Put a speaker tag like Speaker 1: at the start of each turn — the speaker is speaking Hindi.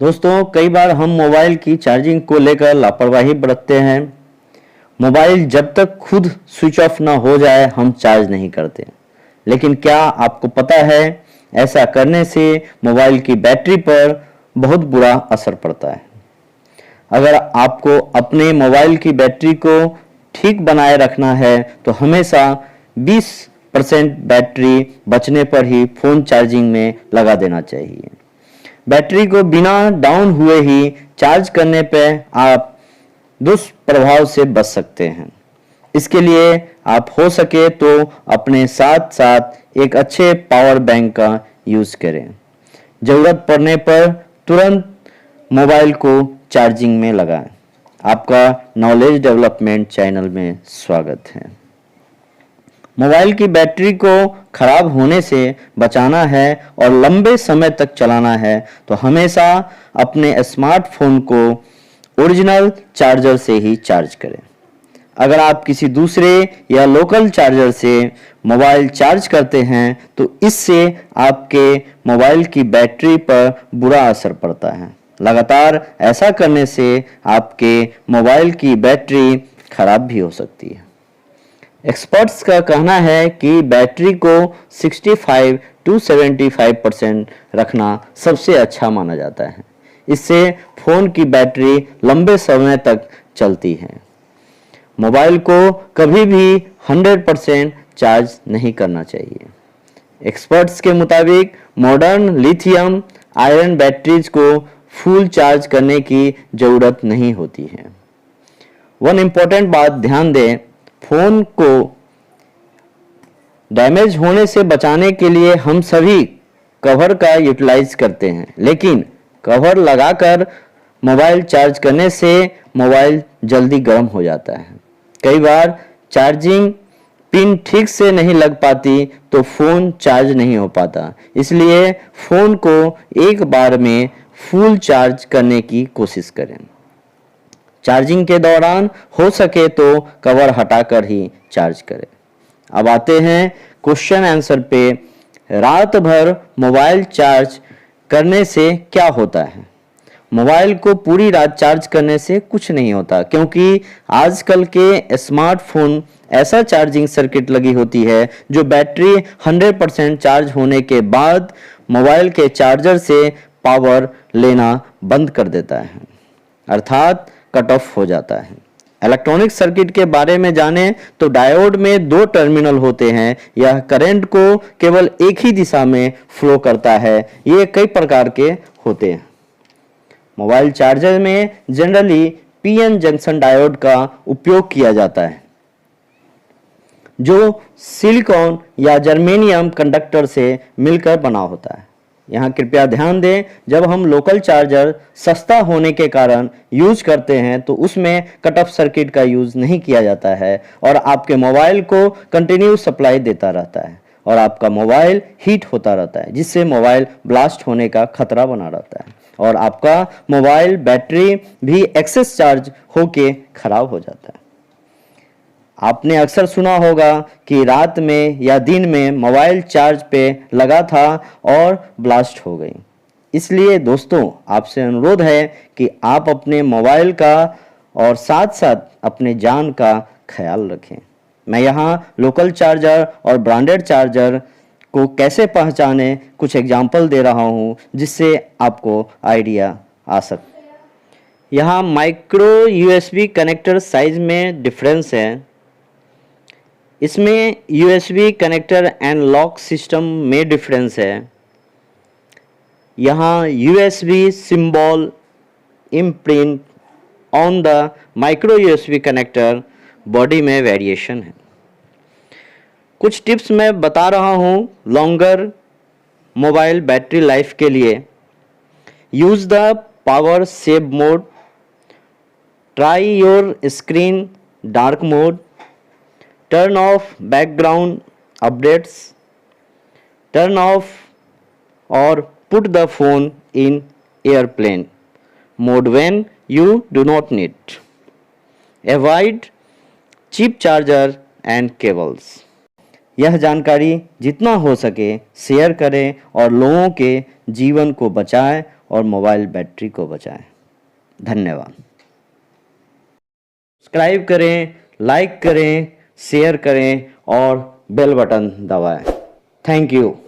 Speaker 1: दोस्तों, कई बार हम मोबाइल की चार्जिंग को लेकर लापरवाही बरतते हैं। मोबाइल जब तक खुद स्विच ऑफ ना हो जाए हम चार्ज नहीं करते। लेकिन क्या आपको पता है, ऐसा करने से मोबाइल की बैटरी पर बहुत बुरा असर पड़ता है। अगर आपको अपने मोबाइल की बैटरी को ठीक बनाए रखना है तो हमेशा 20% बैटरी बचने पर ही फ़ोन चार्जिंग में लगा देना चाहिए। बैटरी को बिना डाउन हुए ही चार्ज करने पर आप दुष्प्रभाव से बच सकते हैं। इसके लिए आप हो सके तो अपने साथ साथ एक अच्छे पावर बैंक का यूज़ करें। ज़रूरत पड़ने पर तुरंत मोबाइल को चार्जिंग में लगाएं। आपका नॉलेज डेवलपमेंट चैनल में स्वागत है। मोबाइल की बैटरी को खराब होने से बचाना है और लंबे समय तक चलाना है तो हमेशा अपने स्मार्टफोन को ओरिजिनल चार्जर से ही चार्ज करें। अगर आप किसी दूसरे या लोकल चार्जर से मोबाइल चार्ज करते हैं तो इससे आपके मोबाइल की बैटरी पर बुरा असर पड़ता है। लगातार ऐसा करने से आपके मोबाइल की बैटरी खराब भी हो सकती है। एक्सपर्ट्स का कहना है कि बैटरी को 65 टू 75% रखना सबसे अच्छा माना जाता है। इससे फ़ोन की बैटरी लंबे समय तक चलती है। मोबाइल को कभी भी 100% चार्ज नहीं करना चाहिए। एक्सपर्ट्स के मुताबिक मॉडर्न लिथियम आयरन बैटरीज को फुल चार्ज करने की ज़रूरत नहीं होती है। वन इम्पोर्टेंट बात ध्यान दें, फ़ोन को डैमेज होने से बचाने के लिए हम सभी कवर का यूटिलाइज करते हैं, लेकिन कवर लगाकर मोबाइल चार्ज करने से मोबाइल जल्दी गर्म हो जाता है। कई बार चार्जिंग पिन ठीक से नहीं लग पाती तो फ़ोन चार्ज नहीं हो पाता। इसलिए फ़ोन को एक बार में फुल चार्ज करने की कोशिश करें। चार्जिंग के दौरान हो सके तो कवर हटाकर ही चार्ज करें। अब आते हैं क्वेश्चन आंसर पे। रात भर मोबाइल चार्ज करने से क्या होता है? मोबाइल को पूरी रात चार्ज करने से कुछ नहीं होता, क्योंकि आजकल के स्मार्टफोन ऐसा चार्जिंग सर्किट लगी होती है जो बैटरी 100% चार्ज होने के बाद मोबाइल के चार्जर से पावर लेना बंद कर देता है, अर्थात कट ऑफ हो जाता है। इलेक्ट्रॉनिक सर्किट के बारे में जानें तो डायोड में 2 टर्मिनल होते हैं। यह करंट को केवल एक ही दिशा में फ्लो करता है। ये कई प्रकार के होते हैं। मोबाइल चार्जर में जनरली पीएन जंक्शन डायोड का उपयोग किया जाता है, जो सिलिकॉन या जर्मेनियम कंडक्टर से मिलकर बना होता है। यहाँ कृपया ध्यान दें, जब हम लोकल चार्जर सस्ता होने के कारण यूज करते हैं तो उसमें कट ऑफ सर्किट का यूज नहीं किया जाता है और आपके मोबाइल को कंटिन्यू सप्लाई देता रहता है और आपका मोबाइल हीट होता रहता है, जिससे मोबाइल ब्लास्ट होने का खतरा बना रहता है और आपका मोबाइल बैटरी भी एक्सेस चार्ज होके खराब हो जाता है। आपने अक्सर सुना होगा कि रात में या दिन में मोबाइल चार्ज पे लगा था और ब्लास्ट हो गई। इसलिए दोस्तों, आपसे अनुरोध है कि आप अपने मोबाइल का और साथ साथ अपने जान का ख्याल रखें। मैं यहाँ लोकल चार्जर और ब्रांडेड चार्जर को कैसे पहचाने कुछ एग्जाम्पल दे रहा हूँ, जिससे आपको आइडिया आ सके। यहाँ माइक्रो यूएसबी कनेक्टर साइज में डिफरेंस है। इसमें USB connector and lock system में डिफरेंस है। यहाँ USB symbol imprint on the micro USB connector body में वेरिएशन है। कुछ टिप्स मैं बता रहा हूँ लॉन्गर मोबाइल बैटरी लाइफ के लिए। Use the power save mode, try your screen dark mode, turn off background updates, turn off or put the phone in airplane mode when you do not need, avoid cheap charger and cables। यह जानकारी जितना हो सके शेयर करें और लोगों के जीवन को बचाएं और मोबाइल बैटरी को बचाएं। धन्यवाद। सब्सक्राइब करें, लाइक करें, शेयर करें और बेल बटन दबाएं। Thank you.